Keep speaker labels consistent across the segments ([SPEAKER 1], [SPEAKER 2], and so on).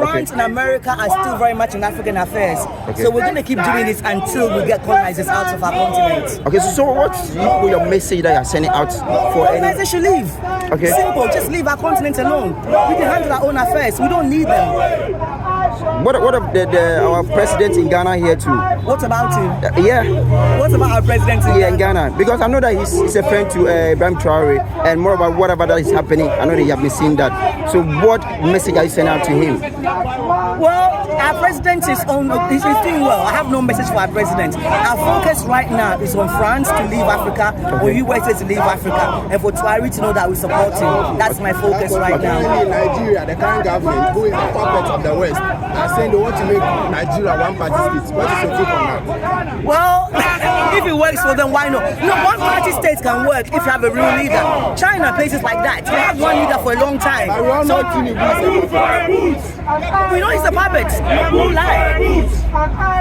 [SPEAKER 1] France and America are still very much in African affairs. So we're going to keep doing this until we get colonizers out of our continent.
[SPEAKER 2] Okay, so what's your message that you're sending out for
[SPEAKER 1] colonizers should leave.
[SPEAKER 2] Okay.
[SPEAKER 1] Simple, just leave our continent alone. We can handle our own affairs. We don't need them.
[SPEAKER 2] What of our president in Ghana here too?
[SPEAKER 1] What about him?
[SPEAKER 2] Yeah.
[SPEAKER 1] What about our president
[SPEAKER 2] in Ghana? Because I know that he's a friend to Ibrahim Traore, and more about whatever that is happening. I know that you have been seeing that. So what message are you sending out to him?
[SPEAKER 1] Well, our president is doing well. I have no message for our president. Our focus right now is on France to leave Africa, or USA to leave Africa, and for Traore to know that we support him. That's my focus right now.
[SPEAKER 3] In Nigeria, the current government, who is the puppet of the West, are saying they want to make Nigeria one-party state. What is your take on that?
[SPEAKER 1] Well, if it works for them, why not? No, one-party state can work if you have a real leader. China, places like that, they have one leader for a long time. So, we know he's a puppet. No lie.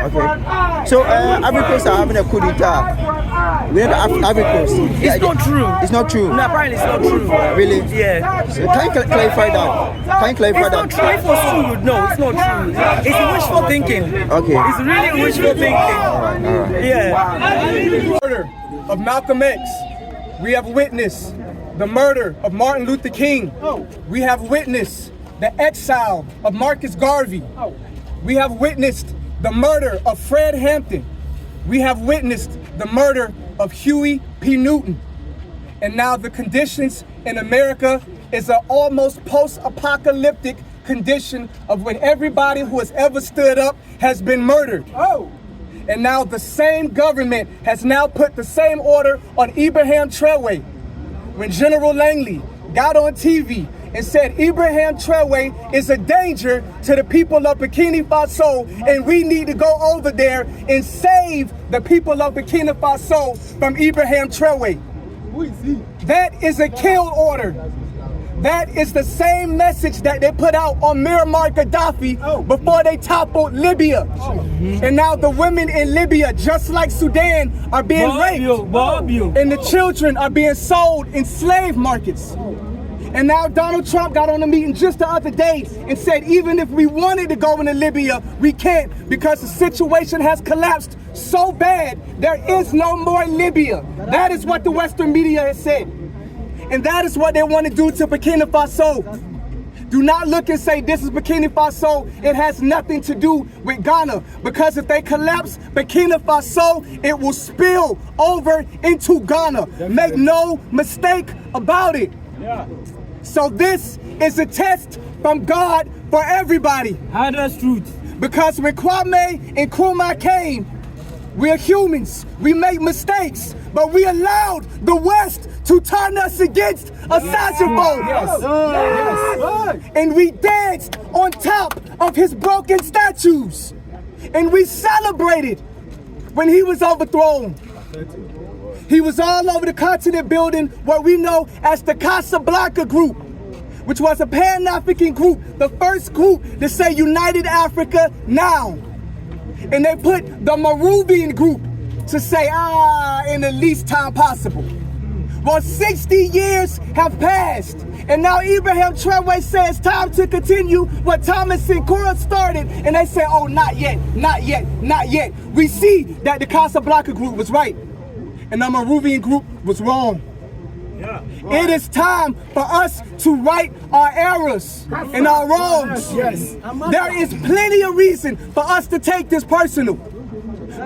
[SPEAKER 2] Okay. So, Ivory Coast are having a coup d'etat. We have Ivory Coast.
[SPEAKER 1] It's not true.
[SPEAKER 2] It's not true.
[SPEAKER 1] No, apparently it's not true.
[SPEAKER 2] Really?
[SPEAKER 1] Yeah.
[SPEAKER 2] So can you clarify that? Can you clarify that?
[SPEAKER 1] It's not true. If it was true, you'd know. It's not true. It's wishful thinking.
[SPEAKER 2] Okay.
[SPEAKER 1] It's really wishful thinking.
[SPEAKER 2] All right.
[SPEAKER 1] Yeah.
[SPEAKER 4] Murder of Malcolm X. We have witnessed the murder of Martin Luther King. We have witnessed the exile of Marcus Garvey. We have witnessed the murder of Fred Hampton. We have witnessed the murder of Huey P. Newton. And now the conditions in America is an almost post-apocalyptic condition of when everybody who has ever stood up has been murdered. And now the same government has now put the same order on Ibrahim Traore. When General Langley got on TV and said Ibrahim Traore is a danger to the people of Burkina Faso, and we need to go over there and save the people of Burkina Faso from Ibrahim Traore.
[SPEAKER 3] Who is he?
[SPEAKER 4] That is a kill order. That is the same message that they put out on Muammar Gaddafi before they toppled Libya. And now the women in Libya, just like Sudan, are being raped. And the children are being sold in slave markets. And now Donald Trump got on a meeting just the other day and said even if we wanted to go into Libya, we can't because the situation has collapsed so bad, there is no more Libya. That is what the Western media has said. And that is what they want to do to Burkina Faso. Do not look and say this is Burkina Faso. It has nothing to do with Ghana. Because if they collapse Burkina Faso, it will spill over into Ghana. Make no mistake about it. So this is a test from God for everybody.
[SPEAKER 5] That's truth.
[SPEAKER 4] Because when Kwame and Nkrumah came, we're humans. We make mistakes. But we allowed the West to turn us against a saxophone. And we danced on top of his broken statues. And we celebrated when he was overthrown. He was all over the continent building what we know as the Casablanca Group, which was a Pan-African group, the first group to say United Africa now. And they put the Moravian group to say, in the least time possible. Well, 60 years have passed, and now Ibrahim Traore says time to continue what Thomas Sankara started, and they say, oh, not yet, not yet, not yet. We see that the Casablanca group was right, and the Moravian group was wrong. It is time for us to right our errors and our wrongs. There is plenty of reason for us to take this personal.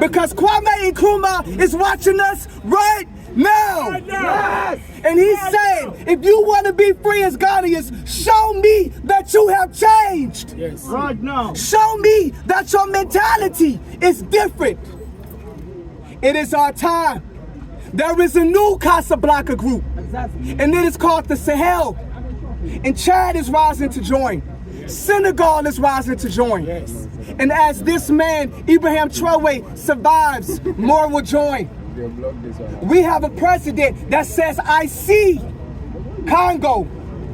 [SPEAKER 4] Because Kwame Nkrumah is watching us right now. And he's saying, if you want to be free as Ghanaians, show me that you have changed.
[SPEAKER 5] Right now.
[SPEAKER 4] Show me that your mentality is different. It is our time. There is a new Casablanca group, and it is called the Sahel. And Chad is rising to join. Senegal is rising to join. And as this man, Ibrahim Traore, survives, more will join. We have a president that says, I see Congo.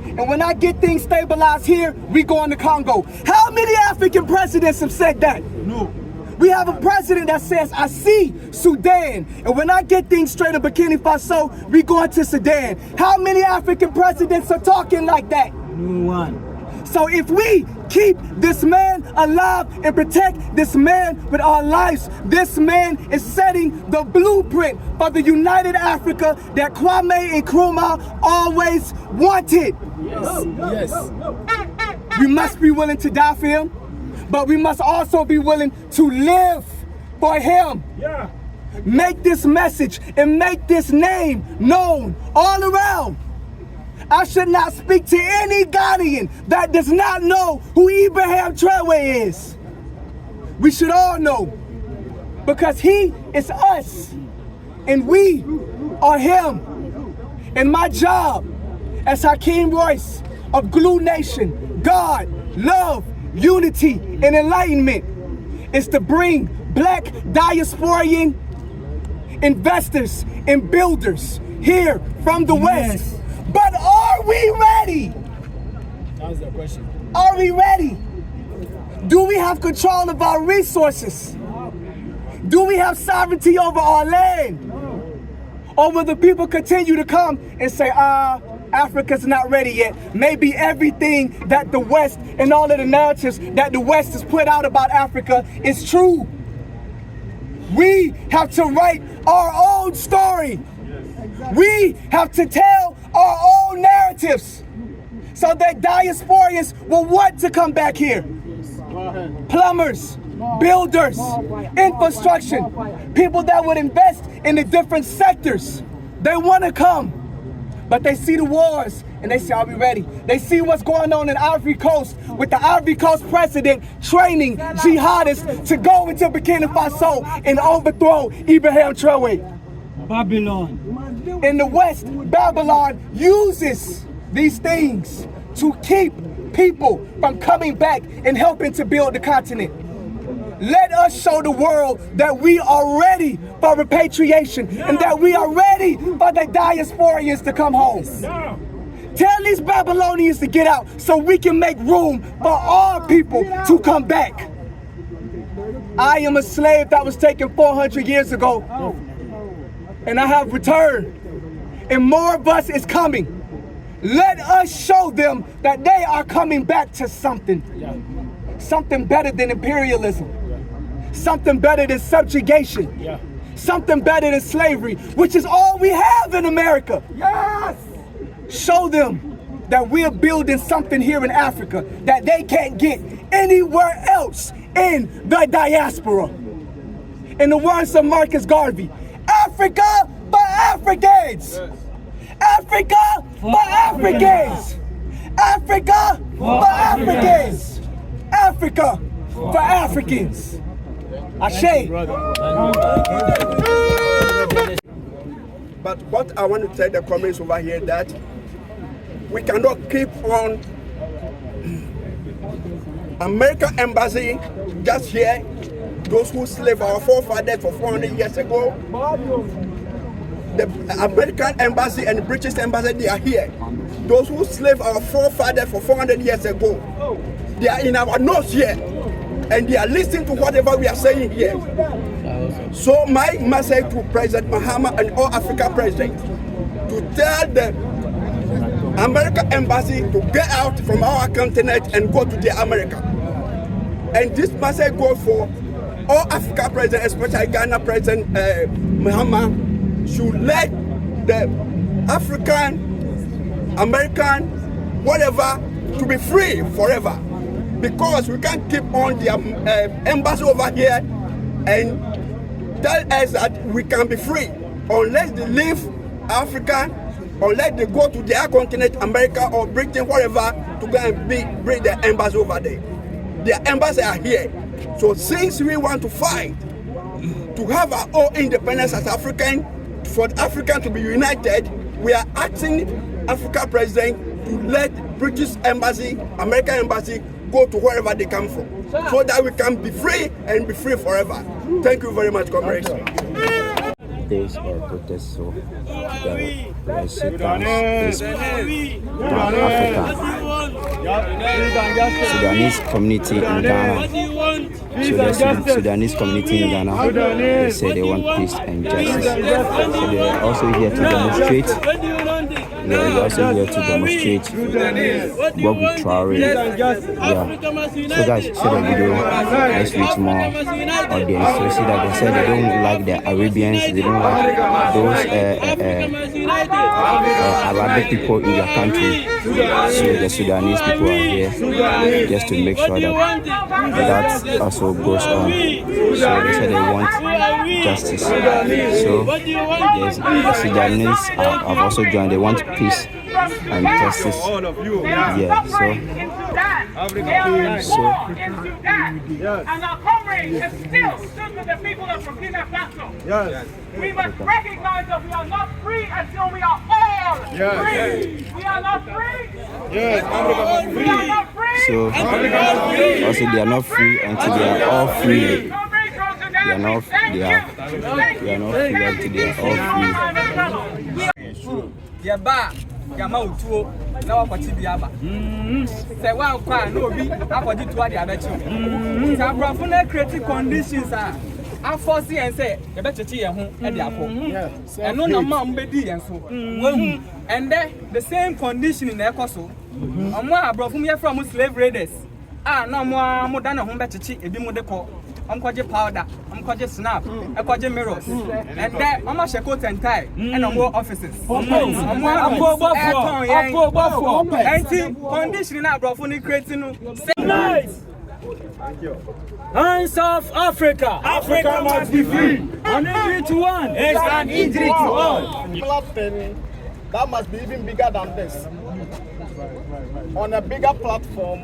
[SPEAKER 4] And when I get things stabilized here, we go into Congo. How many African presidents have said that?
[SPEAKER 5] No.
[SPEAKER 4] We have a president that says, I see Sudan. And when I get things straight in Burkina Faso, we go into Sudan. How many African presidents are talking like that?
[SPEAKER 5] No one.
[SPEAKER 4] So if we keep this man alive and protect this man with our lives. This man is setting the blueprint for the united Africa that Kwame Nkrumah always wanted.
[SPEAKER 3] Yes.
[SPEAKER 4] We must be willing to die for him, but we must also be willing to live for him.
[SPEAKER 5] Yeah.
[SPEAKER 4] Make this message and make this name known all around. I should not speak to any Ghanaian that does not know who Ibrahim Traore is. We should all know, because he is us and we are him. And my job as Hakeem Royce of Glue Nation, God, Love, Unity, and Enlightenment is to bring black diasporian investors and builders here from the West. But are we ready?
[SPEAKER 3] That's the question.
[SPEAKER 4] Are we ready? Do we have control of our resources? Do we have sovereignty over our land? Or will the people continue to come and say, Africa's not ready yet? Maybe everything that the West and all of the narratives that the West has put out about Africa is true. We have to write our own story. We have to tell our own narratives so that diasporians will want to come back here. Plumbers, builders, infrastructure, people that would invest in the different sectors. They want to come, but they see the wars and they say, are we ready? They see what's going on in Ivory Coast with the Ivory Coast president training jihadists to go into Burkina Faso and overthrow Ibrahim Traore.
[SPEAKER 5] Babylon.
[SPEAKER 4] In the West, Babylon uses these things to keep people from coming back and helping to build the continent. Let us show the world that we are ready for repatriation and that we are ready for the diasporians to come home. Tell these Babylonians to get out so we can make room for our people to come back. I am a slave that was taken 400 years ago, and I have returned, and more of us is coming. Let us show them that they are coming back to something. Something better than imperialism. Something better than subjugation. Something better than slavery, which is all we have in America. Yes! Show them that we're building something here in Africa that they can't get anywhere else in the diaspora. In the words of Marcus Garvey, Africa for Africans! Africa for Africans! Africa for Africans! Africa for Africans! Ashe.
[SPEAKER 3] But what I want to tell the comrades over here that we cannot keep on American embassy just here. Those who slave our forefathers for 400 years ago. The American embassy and the British embassy, they are here. Those who slave our forefathers for 400 years ago, they are in our nose here. And they are listening to whatever we are saying here. So my message to President Mahama and all African presidents, to tell the American embassy to get out from our continent and go to the America. And this message goes for all African presidents, especially Ghana President Mahama, should let the African, American, whatever, to be free forever. Because we can't keep on the embassy over here and tell us that we can be free unless they leave Africa, unless they go to their continent, America or Britain, whatever, to go and bring the embassy over there. Their embassies are here. So since we want to fight to have our own independence as African, for Africa to be united, we are asking African president to let British embassy, American embassy, go to wherever they come from, so that we can be free and be free forever. Thank you very much, comrades.
[SPEAKER 2] These are protests of the residents Sudanese community in Ghana. So the Sudanese community in Ghana, they say they want peace and justice. So they are also here to demonstrate we are also here to demonstrate work with Traore. Yeah. So guys, see the video. Let's reach more audience. So see that they said they don't like the Arabians, they don't like those Arabic people in their country. So the Sudanese people are here just to make sure that also goes on. So they said they want justice. So the Sudanese have also joined. They want peace and justice. Yeah.
[SPEAKER 6] And our comrades have still stood with the people of Burkina Faso. Yes. We must recognize that we are not free until we are all free. We are not free. Yes. We are not free.
[SPEAKER 2] So also they are not free until they are all free. They are not free until they are all free.
[SPEAKER 7] Yama utuo na wakwati biaba se wa kwa na obi akwadi to ade abechi se abrafo na create conditions a force yen say ye becheche ye ho e de akọ eno na ma mbedi yen so wahu and the same condition na ekoso omo abrafo me from slave raiders na mo da na ho becheche ebi mo de ko Côte powder, Côte snap, Côte mirrors, and then I'm a Côte and tie, and I'm more offices. Conditioning out of creating
[SPEAKER 5] Hands off Africa! Africa must be free! An injury to one is an injury to all!
[SPEAKER 4] Platform that must be even bigger than this. On a bigger platform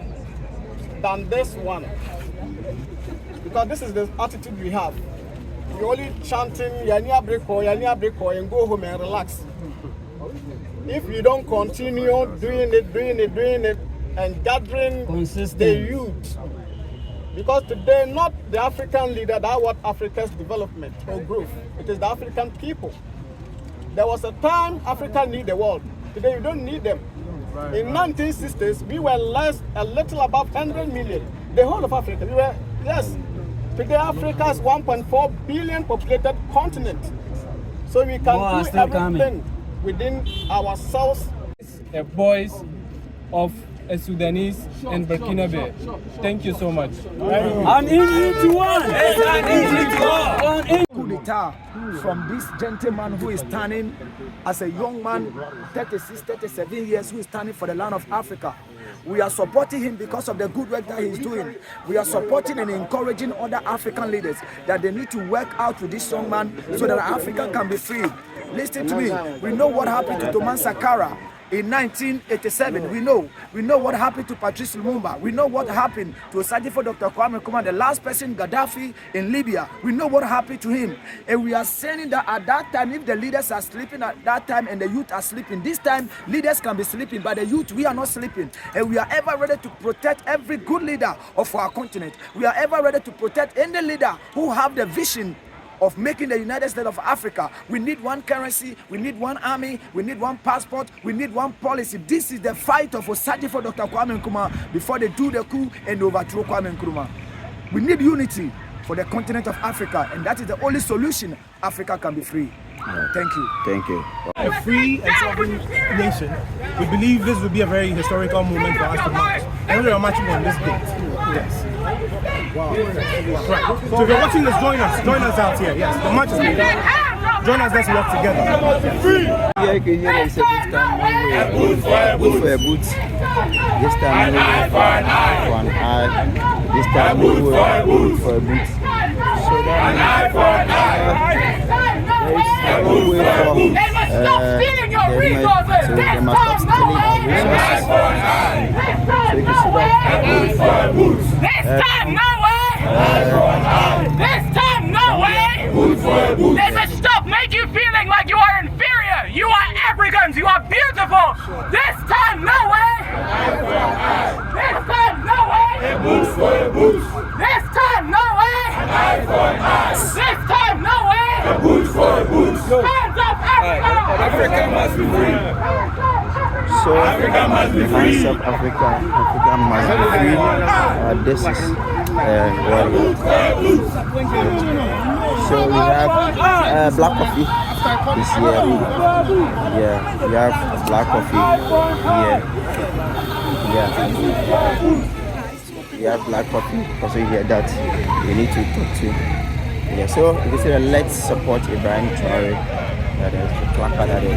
[SPEAKER 4] than this one. Because this is the attitude we have. We're only chanting Yania Breko, and go home and relax. If we don't continue doing it, and gathering the youth, because today not the African leader that want Africa's development or growth, it is the African people. There was a time Africa need the world. Today you don't need them. In 1960s, we were a little above 100 million. The whole of Africa, we were, yes. Today Africa is 1.4 billion populated continent. So we can do everything within ourselves.
[SPEAKER 8] The boys of a Sudanese and Burkina Faso. Thank you so much.
[SPEAKER 5] An injury to one is an injury to all!
[SPEAKER 4] Coup d'etat from this gentleman who is standing as a young man, 36, 37 years, who is standing for the land of Africa. We are supporting him because of the good work that he's doing. We are supporting and encouraging other African leaders that they need to work out with this young man so that Africa can be free. Listen to me. We know what happened to Thomas Sankara in 1987. We know what happened to Patrice Lumumba. We know what happened to Sadifo Dr. Kwame Nkrumah, the last person, Gaddafi in Libya. We know what happened to him. And we are saying that at that time, if the leaders are sleeping at that time and the youth are sleeping, this time leaders can be sleeping, but the youth, we are not sleeping. And we are ever ready to protect every good leader of our continent. We are ever ready to protect any leader who have the vision of making the United States of Africa. We need one currency, we need one army, we need one passport, we need one policy. This is the fight of Osaji for Dr. Kwame Nkrumah before they do the coup and overthrow Kwame Nkrumah. We need unity for the continent of Africa, and that is the only solution Africa can be free. Thank you.
[SPEAKER 2] Thank you.
[SPEAKER 5] A free and sovereign nation. We believe this will be a very historical moment for us to march. And we are marching on this date. Yes. Wow. Right. So if you're watching this, join us out here. Yes, the march is going on. Join us, let's work together. Free!
[SPEAKER 2] Yeah, you can hear them say this time a boot for a boot. This time for an eye. This time for a boot for a boot. So that for an eye.
[SPEAKER 6] They must stop stealing your resources! They must stop stealing our resources! This time, no way! This time, no way! They must stop making you feeling like you are inferior! You are Africans! You are beautiful! This time, no way! This time, no way! This time, no way! This time, no way! Hands up, Africa!
[SPEAKER 3] Africa must be free.
[SPEAKER 2] So Africa must be free. Hands up, Africa. Africa must be free. This is so we have black coffee. This year, yeah, we have black coffee here. Yeah, we have black coffee also here that we need to talk to. Yeah, so we say let's support Ibrahim Traore. That is the placard that is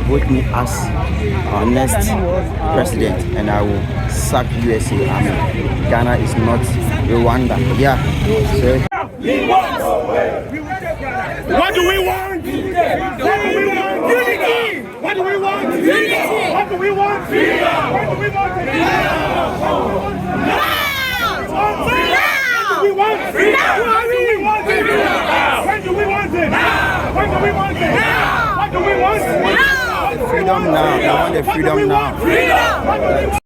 [SPEAKER 2] vote me as our next president, and I will sack USA Army. Ghana is not Rwanda. Yeah. So
[SPEAKER 5] What do we want? What do we want? Unity! What do we want? Unity! What do we want? Freedom! What do we want? Freedom! What do we want? Freedom! What do we want? Freedom! When do we want it? When do we want it? What do we want?
[SPEAKER 2] freedom now. I want the freedom now.
[SPEAKER 5] Freedom!